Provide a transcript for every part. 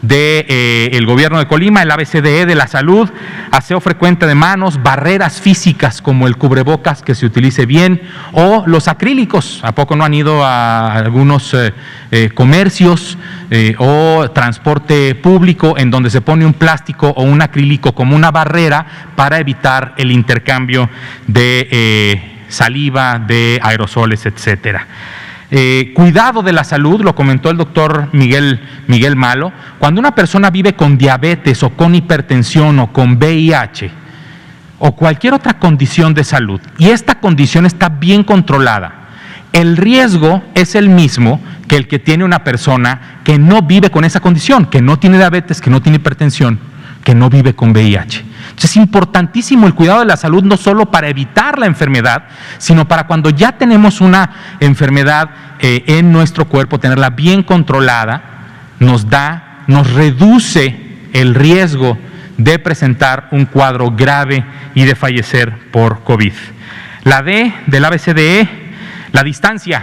del gobierno de Colima, el ABCDE de la salud, aseo frecuente de manos, barreras físicas como el cubrebocas que se utilice bien, o los acrílicos. ¿A poco no han ido a algunos comercios o transporte público en donde se pone un plástico o un acrílico como una barrera para evitar el intercambio de saliva, de aerosoles, etcétera? Cuidado de la salud, lo comentó el doctor Miguel Malo. Cuando una persona vive con diabetes o con hipertensión o con VIH o cualquier otra condición de salud y esta condición está bien controlada, el riesgo es el mismo que el que tiene una persona que no vive con esa condición, que no tiene diabetes, que no tiene hipertensión, que no vive con VIH. Entonces es importantísimo el cuidado de la salud, no solo para evitar la enfermedad, sino para cuando ya tenemos una enfermedad en nuestro cuerpo, tenerla bien controlada, nos reduce el riesgo de presentar un cuadro grave y de fallecer por COVID. La D del ABCDE, la distancia,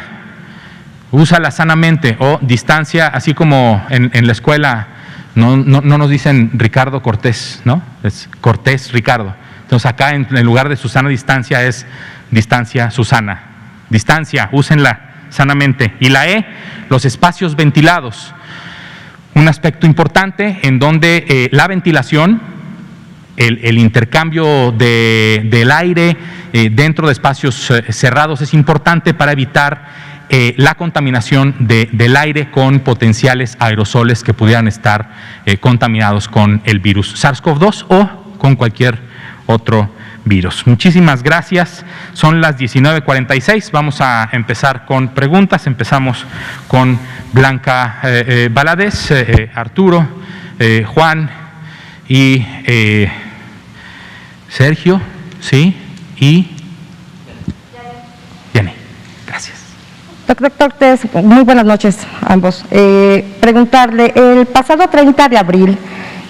úsala sanamente, o distancia, así como en la escuela. No nos dicen Ricardo Cortés, ¿no? Es Cortés Ricardo. Entonces acá en lugar de Susana distancia es distancia Susana. Distancia, úsenla sanamente. Y la E, los espacios ventilados. Un aspecto importante en donde la ventilación, el intercambio del aire dentro de espacios cerrados es importante para evitar la contaminación del aire con potenciales aerosoles que pudieran estar contaminados con el virus SARS-CoV-2 o con cualquier otro virus. Muchísimas gracias. Son las 19:46. Vamos a empezar con preguntas. Empezamos con Blanca Valadez, Arturo, Juan y Sergio, ¿sí? Y Yanni. Gracias. Doctor Cortés, muy buenas noches a ambos. Preguntarle, el pasado 30 de abril,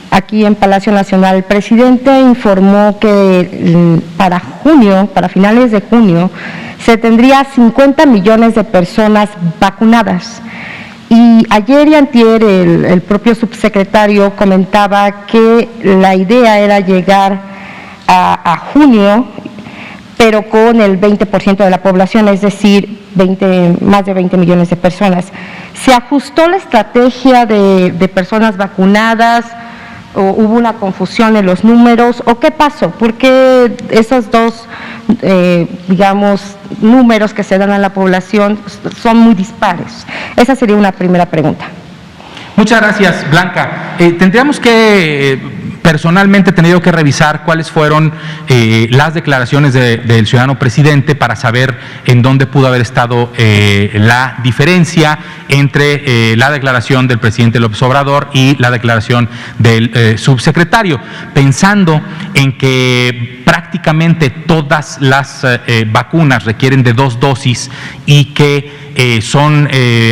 aquí en Palacio Nacional, el presidente informó que para finales de junio, se tendría 50 millones de personas vacunadas. Y ayer y antier el propio subsecretario comentaba que la idea era llegar a junio, pero con el 20% de la población, es decir, más de 20 millones de personas. ¿Se ajustó la estrategia de personas vacunadas o hubo una confusión en los números o qué pasó? ¿Por qué esos dos, números que se dan a la población son muy dispares? Esa sería una primera pregunta. Muchas gracias, Blanca. Tendríamos que personalmente he tenido que revisar cuáles fueron las declaraciones del ciudadano presidente para saber en dónde pudo haber estado la diferencia entre la declaración del presidente López Obrador y la declaración del subsecretario, pensando en que prácticamente todas las vacunas requieren de 2 dosis y que son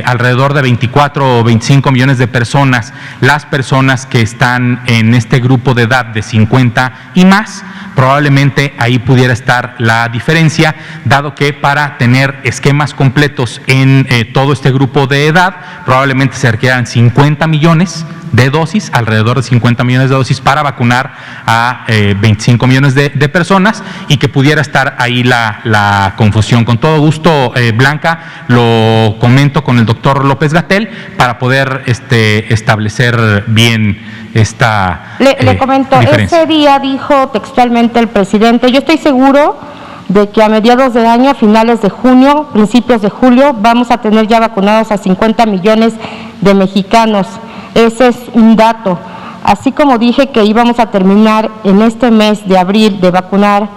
alrededor de 24 o 25 millones de personas, las personas que están en este grupo de edad de 50 y más. Probablemente ahí pudiera estar la diferencia, dado que para tener esquemas completos en todo este grupo de edad, probablemente se requieran 50 millones de dosis, alrededor de 50 millones de dosis para vacunar a 25 millones de personas, y que pudiera estar ahí la confusión. Con todo gusto, Blanca, lo comento con el doctor López-Gatell para poder establecer bien esta Le comento, diferencia. Ese día dijo textualmente el presidente: yo estoy seguro de que a mediados de año, a finales de junio, principios de julio, vamos a tener ya vacunados a 50 millones de mexicanos. Ese es un dato. Así como dije que íbamos a terminar en este mes de abril de vacunar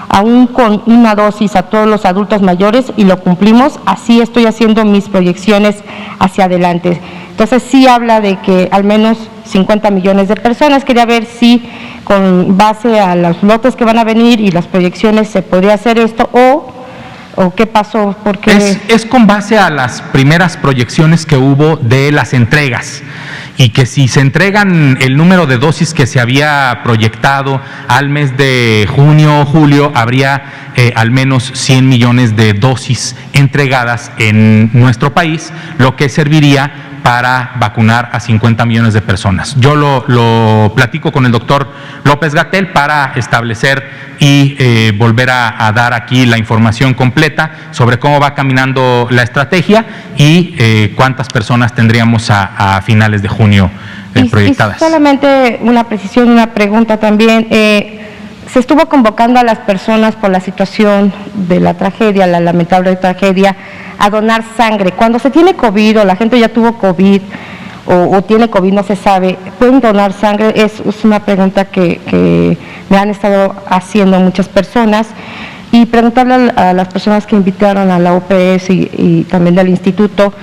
aún con una dosis a todos los adultos mayores, y lo cumplimos, así estoy haciendo mis proyecciones hacia adelante. Entonces sí habla de que al menos 50 millones de personas. Quería ver si con base a los lotes que van a venir y las proyecciones se podría hacer esto o qué pasó, porque es con base a las primeras proyecciones que hubo de las entregas, y que si se entregan el número de dosis que se había proyectado al mes de junio o julio, habría al menos 100 millones de dosis entregadas en nuestro país, lo que serviría para vacunar a 50 millones de personas. Yo lo platico con el doctor López-Gatell para establecer y volver a dar aquí la información completa sobre cómo va caminando la estrategia y cuántas personas tendríamos a finales de junio proyectadas. Y solamente una precisión, una pregunta también. Se estuvo convocando a las personas por la situación de la tragedia, la lamentable tragedia, a donar sangre. Cuando se tiene COVID o la gente ya tuvo COVID o tiene COVID, no se sabe, ¿pueden donar sangre? Es una pregunta que me han estado haciendo muchas personas. Y preguntarle a las personas que invitaron a la OPS y también del instituto,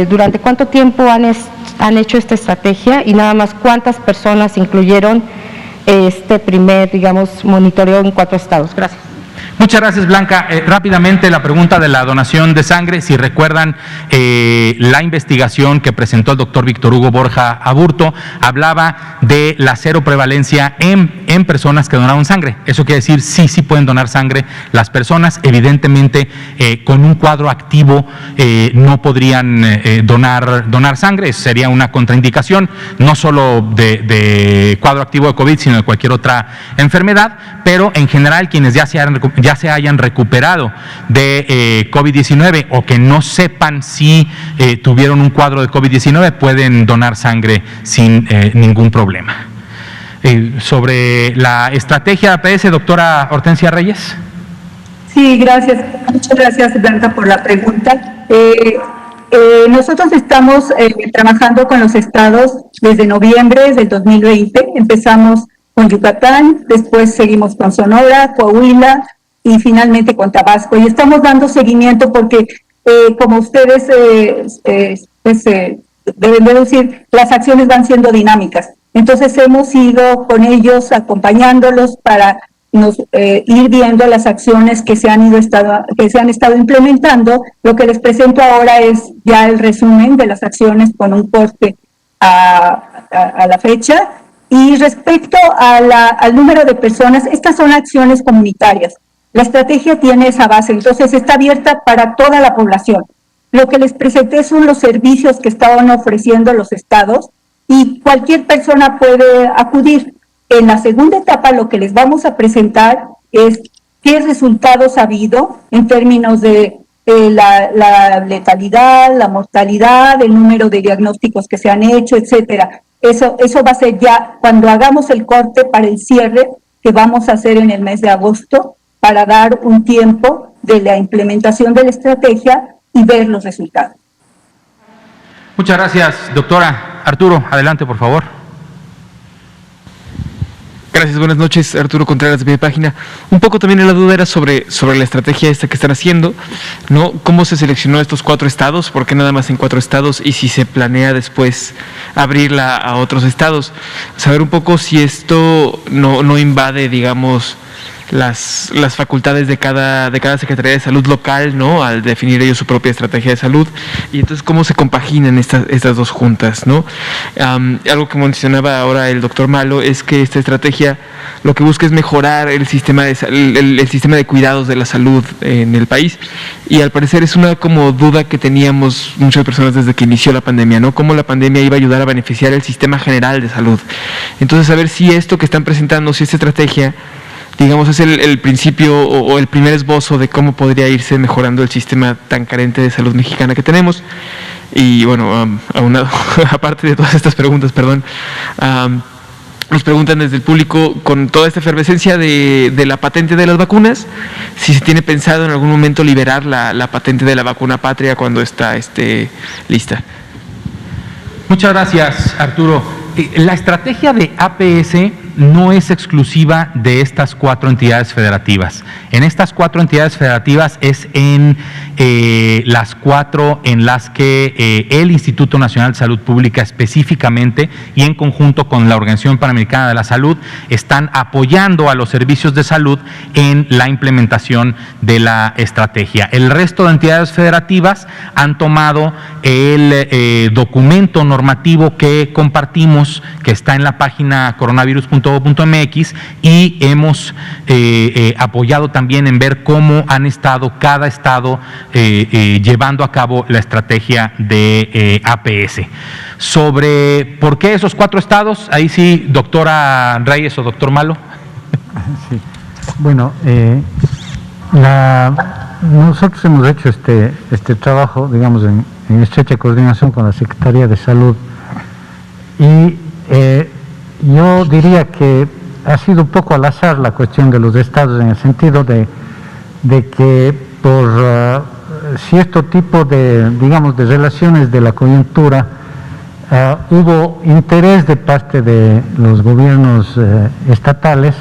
¿durante cuánto tiempo han hecho esta estrategia y nada más cuántas personas incluyeron este primer, digamos, monitoreo en 4 estados? Gracias. Muchas gracias, Blanca. Rápidamente, la pregunta de la donación de sangre. Si recuerdan, la investigación que presentó el doctor Víctor Hugo Borja Aburto hablaba de la cero prevalencia en personas que donaron sangre. Eso quiere decir, sí pueden donar sangre las personas. Evidentemente, con un cuadro activo no podrían donar sangre. Eso sería una contraindicación, no solo de cuadro activo de COVID, sino de cualquier otra enfermedad. Pero en general, quienes ya se hayan recuperado de COVID-19 o que no sepan si tuvieron un cuadro de COVID-19 pueden donar sangre sin ningún problema. Sobre la estrategia APS, doctora Hortensia Reyes. Sí, gracias. Muchas gracias, Blanca, por la pregunta. Nosotros estamos trabajando con los estados desde noviembre del 2020. Empezamos con Yucatán, después seguimos con Sonora, Coahuila y finalmente con Tabasco. Y estamos dando seguimiento porque, como ustedes deben deducir, las acciones van siendo dinámicas. Entonces hemos ido con ellos acompañándolos para ir viendo las acciones que se han estado implementando. Lo que les presento ahora es ya el resumen de las acciones con un corte a la fecha. Y respecto al número de personas, estas son acciones comunitarias. La estrategia tiene esa base, entonces está abierta para toda la población. Lo que les presenté son los servicios que estaban ofreciendo los estados y cualquier persona puede acudir. En la segunda etapa lo que les vamos a presentar es qué resultados ha habido en términos de la letalidad, la mortalidad, el número de diagnósticos que se han hecho, etcétera. Eso va a ser ya cuando hagamos el corte para el cierre que vamos a hacer en el mes de agosto para dar un tiempo de la implementación de la estrategia y ver los resultados. Muchas gracias, doctora. Arturo, adelante, por favor. Gracias, buenas noches. Arturo Contreras, de mi página. Un poco también la duda era sobre la estrategia esta que están haciendo, ¿no? ¿Cómo se seleccionó estos 4 estados? ¿Por qué nada más en 4 estados? Y si se planea después abrirla a otros estados. Saber un poco si esto no invade, digamos, las facultades de cada Secretaría de Salud local, ¿no? Al definir ellos su propia estrategia de salud. Y entonces, ¿cómo se compaginan estas dos juntas, ¿no? Algo que mencionaba ahora el doctor Malo es que esta estrategia lo que busca es mejorar el sistema de cuidados de la salud en el país. Y al parecer es una como duda que teníamos muchas personas desde que inició la pandemia, ¿no? Cómo la pandemia iba a ayudar a beneficiar el sistema general de salud. Entonces, a ver si esto que están presentando, si esta estrategia, digamos, es el principio o el primer esbozo de cómo podría irse mejorando el sistema tan carente de salud mexicana que tenemos. Y bueno, aparte de todas estas preguntas, nos preguntan desde el público, con toda esta efervescencia de la patente de las vacunas, si se tiene pensado en algún momento liberar la patente de la vacuna patria cuando está lista. Muchas gracias, Arturo. La estrategia de APS no es exclusiva de estas 4 entidades federativas. En estas 4 entidades federativas es en las 4 en las que el Instituto Nacional de Salud Pública específicamente y en conjunto con la Organización Panamericana de la Salud están apoyando a los servicios de salud en la implementación de la estrategia. El resto de entidades federativas han tomado el documento normativo que compartimos, que está en la página coronavirus.com, .gov.mx, y hemos apoyado también en ver cómo han estado cada estado llevando a cabo la estrategia de APS. Sobre por qué esos 4 estados, ahí sí, doctora Reyes o doctor Malo. Sí. Bueno, nosotros hemos hecho este trabajo, digamos, en estrecha coordinación con la Secretaría de Salud, y yo diría que ha sido un poco al azar la cuestión de los estados, en el sentido de que por cierto tipo de, digamos, de relaciones de la coyuntura, hubo interés de parte de los gobiernos estatales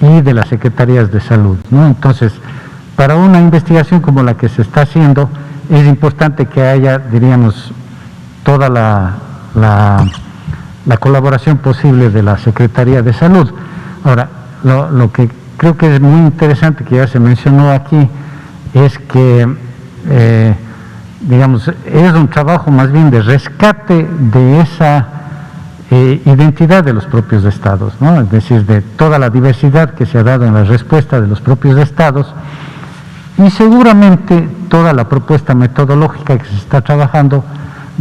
y de las secretarías de salud, ¿no? Entonces, para una investigación como la que se está haciendo, es importante que haya, diríamos, toda la colaboración posible de la Secretaría de Salud. Ahora, lo que creo que es muy interesante, que ya se mencionó aquí, es que, digamos, es un trabajo más bien de rescate de esa identidad de los propios estados, ¿no? Es decir, de toda la diversidad que se ha dado en la respuesta de los propios estados, y seguramente toda la propuesta metodológica que se está trabajando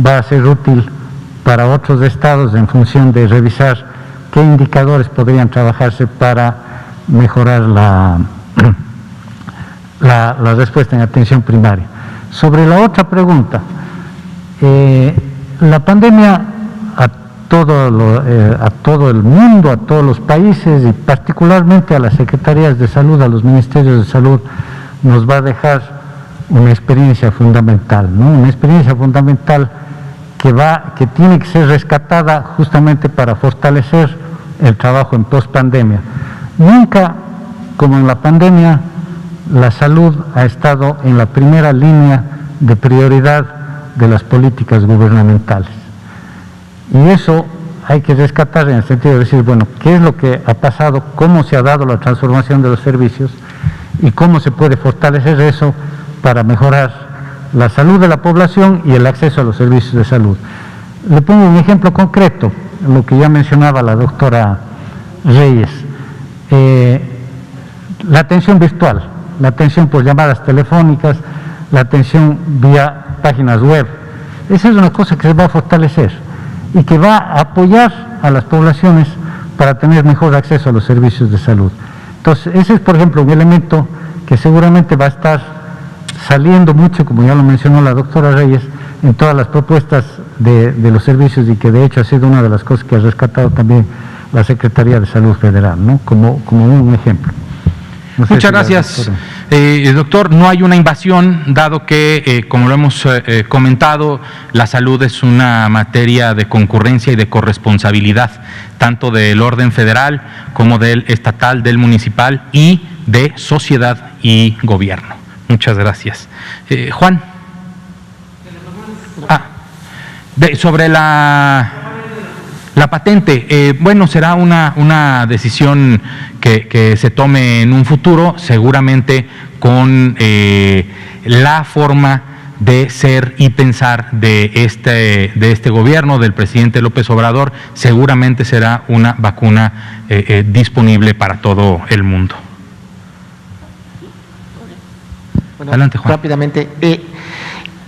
va a ser útil para otros estados en función de revisar qué indicadores podrían trabajarse para mejorar la respuesta en atención primaria. Sobre la otra pregunta, la pandemia a todo el mundo, a todos los países y particularmente a las secretarías de salud, a los ministerios de salud, nos va a dejar una experiencia fundamental, ¿no? Una experiencia fundamental que tiene que ser rescatada justamente para fortalecer el trabajo en pospandemia. Nunca, como en la pandemia, la salud ha estado en la primera línea de prioridad de las políticas gubernamentales. Y eso hay que rescatar en el sentido de decir, bueno, ¿qué es lo que ha pasado? ¿Cómo se ha dado la transformación de los servicios? ¿Y cómo se puede fortalecer eso para mejorar la salud de la población y el acceso a los servicios de salud? Le pongo un ejemplo concreto, lo que ya mencionaba la doctora Reyes. La atención virtual, la atención por llamadas telefónicas, la atención vía páginas web. Esa es una cosa que se va a fortalecer y que va a apoyar a las poblaciones para tener mejor acceso a los servicios de salud. Entonces, ese es, por ejemplo, un elemento que seguramente va a estar saliendo mucho, como ya lo mencionó la doctora Reyes, en todas las propuestas de los servicios, y que de hecho ha sido una de las cosas que ha rescatado también la Secretaría de Salud Federal, ¿no? Como un ejemplo. No sé. Muchas gracias, doctor. No hay una invasión, dado que, como lo hemos comentado, la salud es una materia de concurrencia y de corresponsabilidad, tanto del orden federal como del estatal, del municipal y de sociedad y gobierno. Muchas gracias. Juan. Sobre la patente, bueno, será una decisión que se tome en un futuro, seguramente con la forma de ser y pensar de este gobierno, del presidente López Obrador. Seguramente será una vacuna disponible para todo el mundo. Bueno, adelante, Juan. Rápidamente,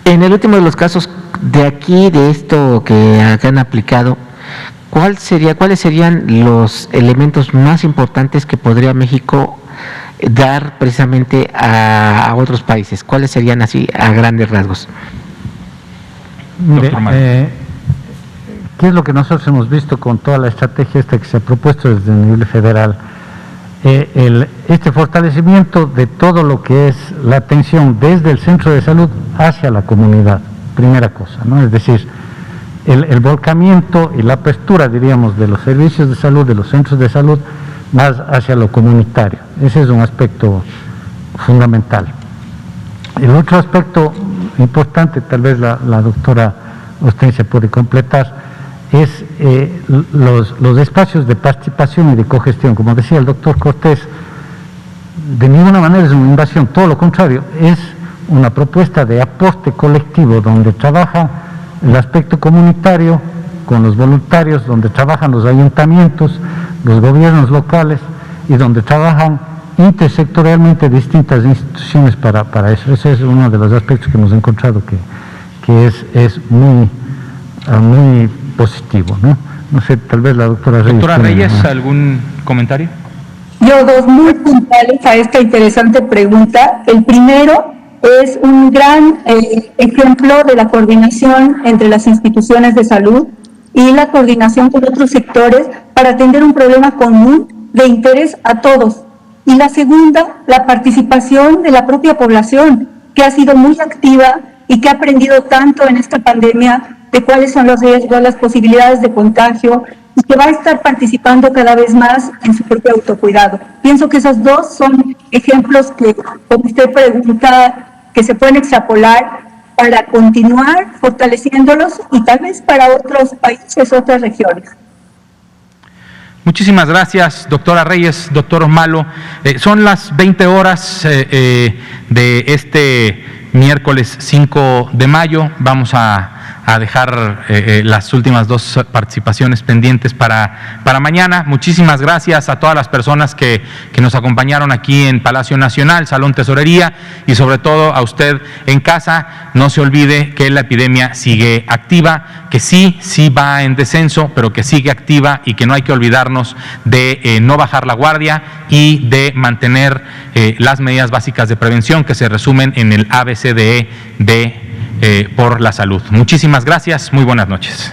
en el último de los casos de aquí, de esto que han aplicado, ¿cuáles serían los elementos más importantes que podría México dar precisamente a otros países? ¿Cuáles serían así a grandes rasgos? Mire, ¿qué es lo que nosotros hemos visto con toda la estrategia esta que se ha propuesto desde el nivel federal? Este fortalecimiento de todo lo que es la atención desde el centro de salud hacia la comunidad, primera cosa, ¿no? Es decir, el volcamiento y la apertura, diríamos, de los servicios de salud, de los centros de salud, más hacia lo comunitario. Ese es un aspecto fundamental. El otro aspecto importante, tal vez la doctora Hortensia puede completar, es los espacios de participación y de cogestión. Como decía el doctor Cortés, de ninguna manera es una invasión, todo lo contrario, es una propuesta de aporte colectivo donde trabaja el aspecto comunitario con los voluntarios, donde trabajan los ayuntamientos, los gobiernos locales y donde trabajan intersectorialmente distintas instituciones para eso. Ese es uno de los aspectos que hemos encontrado que es muy positivo, ¿no? No sé, tal vez la doctora Reyes. Doctora Reyes, ¿algún comentario? Yo dos muy puntuales a esta interesante pregunta. El primero es un gran ejemplo de la coordinación entre las instituciones de salud y la coordinación con otros sectores para atender un problema común de interés a todos. Y la segunda, la participación de la propia población, que ha sido muy activa y que ha aprendido tanto en esta pandemia de cuáles son los riesgos, las posibilidades de contagio, y que va a estar participando cada vez más en su propio autocuidado. Pienso que esos dos son ejemplos que, como usted pregunta, que se pueden extrapolar para continuar fortaleciéndolos y tal vez para otros países, otras regiones. Muchísimas gracias, doctora Reyes, doctor Malo. Son las 20 horas de este miércoles 5 de mayo. Vamos a dejar las últimas dos participaciones pendientes para mañana. Muchísimas gracias a todas las personas que nos acompañaron aquí en Palacio Nacional, Salón Tesorería, y sobre todo a usted en casa. No se olvide que la epidemia sigue activa, que sí va en descenso, pero que sigue activa y que no hay que olvidarnos de no bajar la guardia y de mantener las medidas básicas de prevención que se resumen en el ABCDE por la salud. Muchísimas gracias, muy buenas noches.